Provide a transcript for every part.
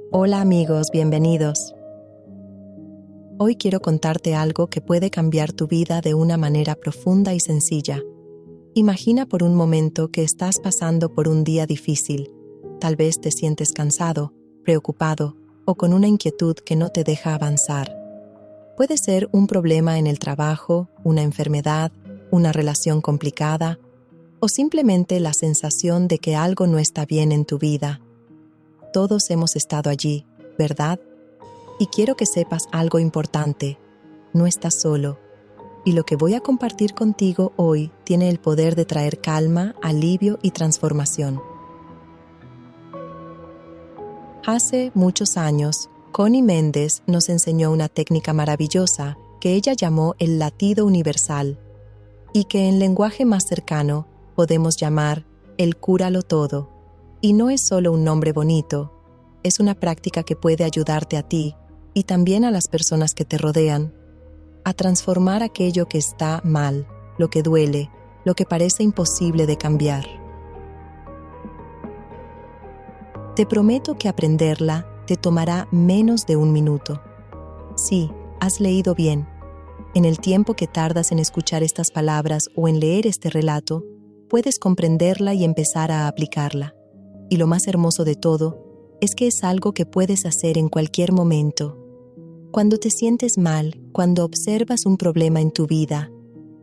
Hola amigos, bienvenidos. Hoy quiero contarte algo que puede cambiar tu vida de una manera profunda y sencilla. Imagina por un momento que estás pasando por un día difícil. Tal vez te sientes cansado, preocupado o con una inquietud que no te deja avanzar. Puede ser un problema en el trabajo, una enfermedad, una relación complicada o simplemente la sensación de que algo no está bien en tu vida. Todos hemos estado allí, ¿verdad? Y quiero que sepas algo importante. No estás solo. Y lo que voy a compartir contigo hoy tiene el poder de traer calma, alivio y transformación. Hace muchos años, Connie Méndez nos enseñó una técnica maravillosa que ella llamó el latido universal y que en lenguaje más cercano podemos llamar el cúralo todo. Y no es solo un nombre bonito, es una práctica que puede ayudarte a ti y también a las personas que te rodean a transformar aquello que está mal, lo que duele, lo que parece imposible de cambiar. Te prometo que aprenderla te tomará menos de 1 minuto. Sí, has leído bien. En el tiempo que tardas en escuchar estas palabras o en leer este relato, puedes comprenderla y empezar a aplicarla. Y lo más hermoso de todo es que es algo que puedes hacer en cualquier momento. Cuando te sientes mal, cuando observas un problema en tu vida,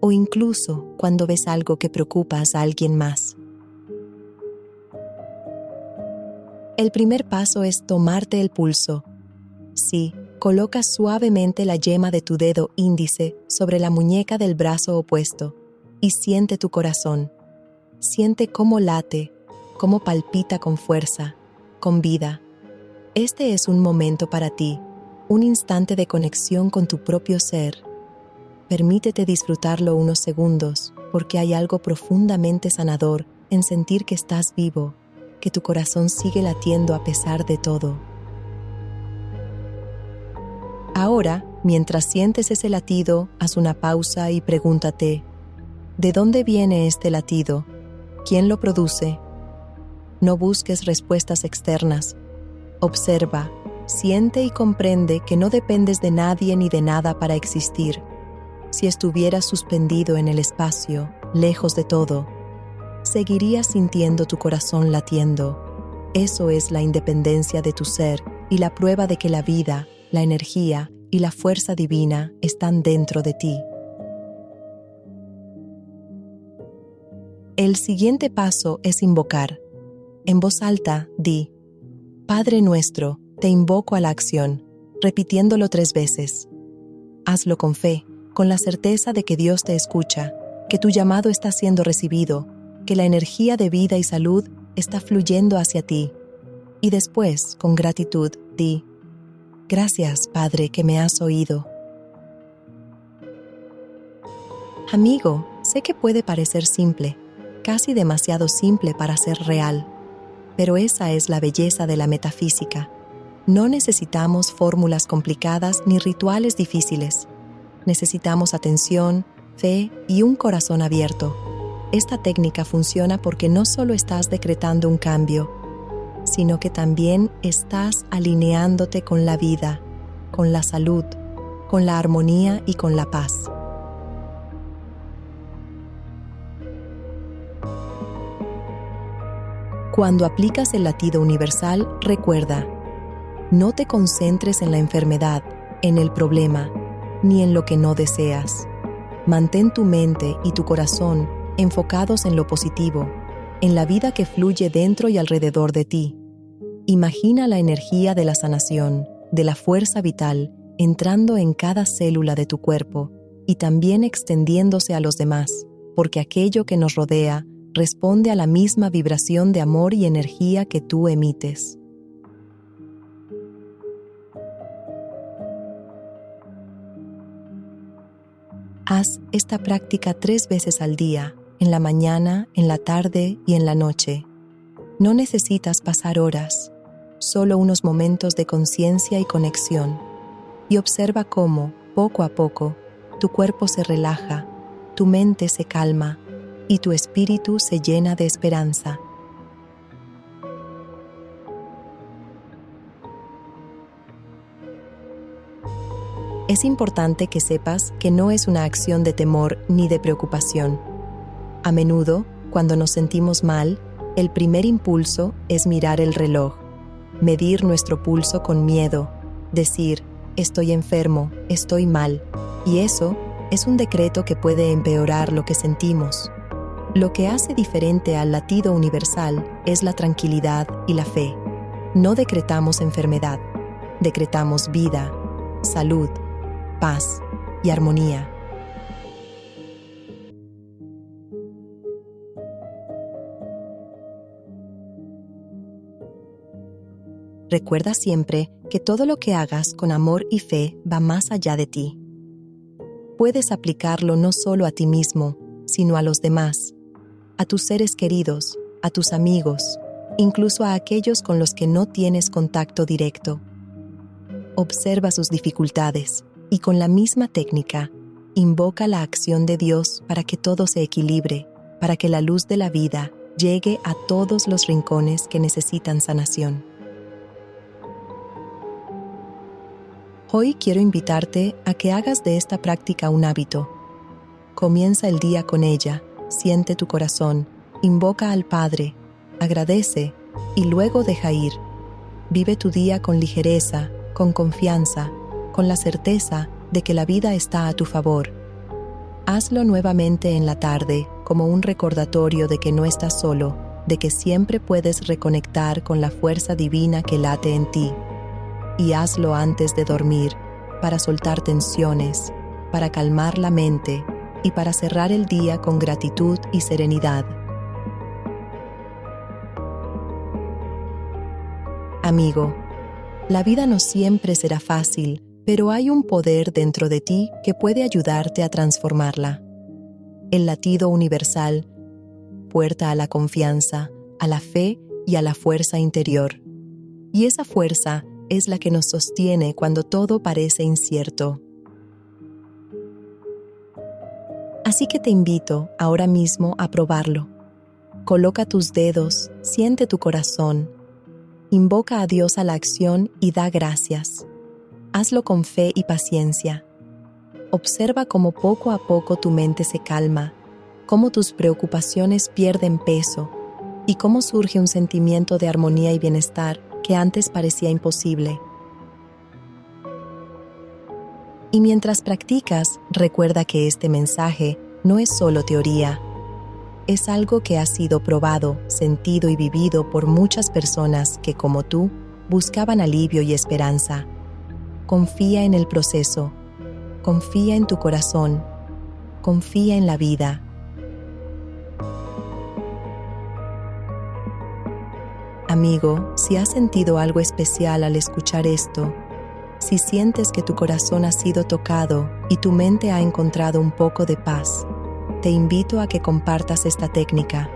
o incluso cuando ves algo que preocupa a alguien más. El primer paso es tomarte el pulso. Sí, coloca suavemente la yema de tu dedo índice sobre la muñeca del brazo opuesto y siente tu corazón. Siente cómo late, cómo palpita con fuerza, con vida. Este es un momento para ti, un instante de conexión con tu propio ser. Permítete disfrutarlo unos segundos, porque hay algo profundamente sanador en sentir que estás vivo, que tu corazón sigue latiendo a pesar de todo. Ahora, mientras sientes ese latido, haz una pausa y pregúntate, ¿de dónde viene este latido? ¿Quién lo produce? No busques respuestas externas. Observa, siente y comprende que no dependes de nadie ni de nada para existir. Si estuvieras suspendido en el espacio, lejos de todo, seguirías sintiendo tu corazón latiendo. Eso es la independencia de tu ser y la prueba de que la vida, la energía y la fuerza divina están dentro de ti. El siguiente paso es invocar. En voz alta, di: Padre nuestro, te invoco a la acción, repitiéndolo 3 veces. Hazlo con fe, con la certeza de que Dios te escucha, que tu llamado está siendo recibido, que la energía de vida y salud está fluyendo hacia ti. Y después, con gratitud, di: Gracias, Padre, que me has oído. Amigo, sé que puede parecer simple, casi demasiado simple para ser real. Pero esa es la belleza de la metafísica. No necesitamos fórmulas complicadas ni rituales difíciles. Necesitamos atención, fe y un corazón abierto. Esta técnica funciona porque no solo estás decretando un cambio, sino que también estás alineándote con la vida, con la salud, con la armonía y con la paz. Cuando aplicas el latido universal, recuerda, no te concentres en la enfermedad, en el problema, ni en lo que no deseas. Mantén tu mente y tu corazón enfocados en lo positivo, en la vida que fluye dentro y alrededor de ti. Imagina la energía de la sanación, de la fuerza vital, entrando en cada célula de tu cuerpo y también extendiéndose a los demás, porque aquello que nos rodea responde a la misma vibración de amor y energía que tú emites. Haz esta práctica 3 veces al día, en la mañana, en la tarde y en la noche. No necesitas pasar horas, solo unos momentos de conciencia y conexión. Y observa cómo, poco a poco, tu cuerpo se relaja, tu mente se calma y tu espíritu se llena de esperanza. Es importante que sepas que no es una acción de temor ni de preocupación. A menudo, cuando nos sentimos mal, el primer impulso es mirar el reloj, medir nuestro pulso con miedo, decir, estoy enfermo, estoy mal, y eso es un decreto que puede empeorar lo que sentimos. Lo que hace diferente al latido universal es la tranquilidad y la fe. No decretamos enfermedad, decretamos vida, salud, paz y armonía. Recuerda siempre que todo lo que hagas con amor y fe va más allá de ti. Puedes aplicarlo no solo a ti mismo, sino a los demás, a tus seres queridos, a tus amigos, incluso a aquellos con los que no tienes contacto directo. Observa sus dificultades y con la misma técnica, invoca la acción de Dios para que todo se equilibre, para que la luz de la vida llegue a todos los rincones que necesitan sanación. Hoy quiero invitarte a que hagas de esta práctica un hábito. Comienza el día con ella, siente tu corazón, invoca al Padre, agradece y luego deja ir. Vive tu día con ligereza, con confianza, con la certeza de que la vida está a tu favor. Hazlo nuevamente en la tarde como un recordatorio de que no estás solo, de que siempre puedes reconectar con la fuerza divina que late en ti. Y hazlo antes de dormir, para soltar tensiones, para calmar la mente y para cerrar el día con gratitud y serenidad. Amigo, la vida no siempre será fácil, pero hay un poder dentro de ti que puede ayudarte a transformarla. El latido universal, puerta a la confianza, a la fe y a la fuerza interior. Y esa fuerza es la que nos sostiene cuando todo parece incierto. Así que te invito ahora mismo a probarlo. Coloca tus dedos, siente tu corazón, invoca a Dios a la acción y da gracias. Hazlo con fe y paciencia. Observa cómo poco a poco tu mente se calma, cómo tus preocupaciones pierden peso y cómo surge un sentimiento de armonía y bienestar que antes parecía imposible. Y mientras practicas, recuerda que este mensaje no es solo teoría. Es algo que ha sido probado, sentido y vivido por muchas personas que, como tú, buscaban alivio y esperanza. Confía en el proceso, confía en tu corazón, confía en la vida. Amigo, si has sentido algo especial al escuchar esto, si sientes que tu corazón ha sido tocado y tu mente ha encontrado un poco de paz, te invito a que compartas esta técnica.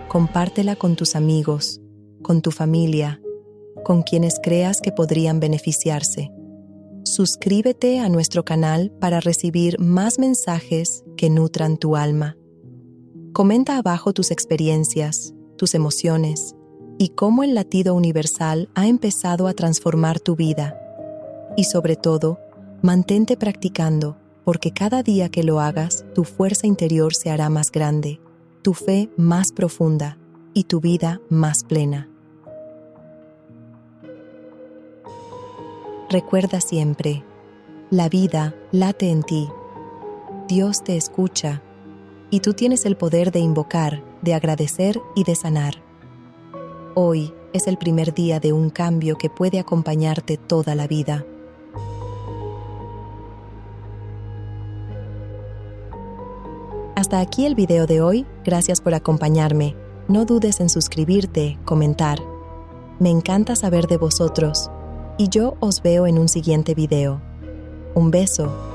Compártela con tus amigos, con tu familia, con quienes creas que podrían beneficiarse. Suscríbete a nuestro canal para recibir más mensajes que nutran tu alma. Comenta abajo tus experiencias, tus emociones, y cómo el latido universal ha empezado a transformar tu vida. Y sobre todo, mantente practicando, porque cada día que lo hagas, tu fuerza interior se hará más grande, tu fe más profunda y tu vida más plena. Recuerda siempre, la vida late en ti, Dios te escucha, y tú tienes el poder de invocar, de agradecer y de sanar. Hoy es el primer día de un cambio que puede acompañarte toda la vida. Hasta aquí el video de hoy, gracias por acompañarme. No dudes en suscribirte, comentar. Me encanta saber de vosotros, y yo os veo en un siguiente video. Un beso.